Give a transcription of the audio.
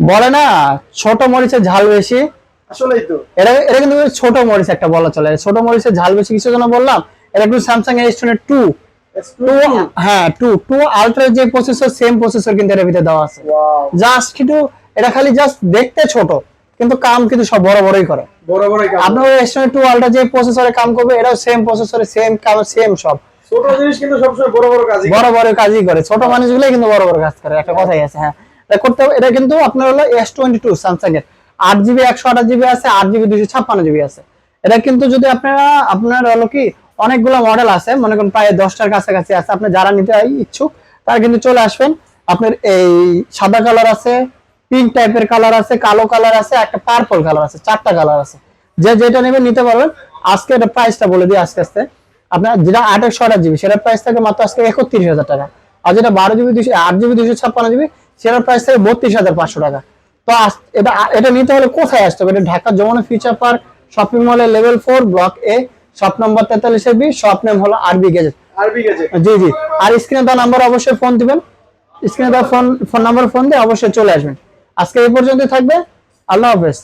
বলে না ছোট মরিচের ঝাল বেশি। আসলেই তো। এটা এটা কিন্তু ছোট মরিচ একটা বলা চলে, ছোট মরিচের ঝাল বেশি কিসের জন্য বললাম, এটা কিন্তু স্যামসাং S22 টু, হ্যাঁ টু আলট্রা যে প্রসেসর, সেম প্রসেসর কিন্তু এর ভিতরে দেওয়া আছে। ওয়াও, জাস্ট কিন্তু এটা খালি জাস্ট দেখতে ছোট, কিন্তু কাম কিন্তু সব বড় বড়ই করে। বড় বড় কাজ। আপনার S22 আলট্রা যে প্রসেসরে কাম করবে, এটাও সেম প্রসেসরে, সেম কাম, সেম সব। ছোট জিনিস কিন্তু সবসময় বড় বড় কাজই করে। বড় বড় কাজই করে, ছোট মানুষগুলোই কিন্তু বড় বড় কাজ করে, একটা কথাই আছে। হ্যাঁ, এটা করতে হবে। এটা কিন্তু আপনার হলো S22 স্যামসাং এর 8GB 128GB আছে, 8GB 256GB আছে। এটা কিন্তু যদি আপনার হলো কি অনেকগুলো মডেল আছে, মনে করেন প্রায় 10টার কাছাকাছি আছে। আপনি যারা নিতে ইচ্ছুক তারা কিন্তু চলে আসবেন। আপনার এই সাদা কালার আছে, পিঙ্ক টাইপের কালার আছে, কালো কালার আছে, একটা পার্পল কালার আছে, 4টা কালার আছে। যে যেটা নেবেন নিতে পারবেন। আজকে এটা প্রাইসটা বলে দিই আস্তে আস্তে। আপনার যেটা 28GB সেটার প্রাইস থাকে মাত্র আজকে 31,000 টাকা। আর যেটা 12GB 8GB 256GB সেটার প্রাইস থাকে 32,500 টাকা। তো এটা এটা নিতে হলে কোথায় আসতে হবে? এটা Dhaka Jamuna future park shopping মলের level 4 block A, shop number 43B, shop name হলো আরবি গেজেট। আরবি গেছে। জি জি। আর স্ক্রিনে দেওয়া নাম্বার অবশ্যই ফোন দিবেন, স্ক্রিনে দেওয়া ফোন নাম্বার ফোন দিয়ে অবশ্যই চলে আসবেন। আজকে এই পর্যন্তই থাকবে। আল্লাহ হাফেজ।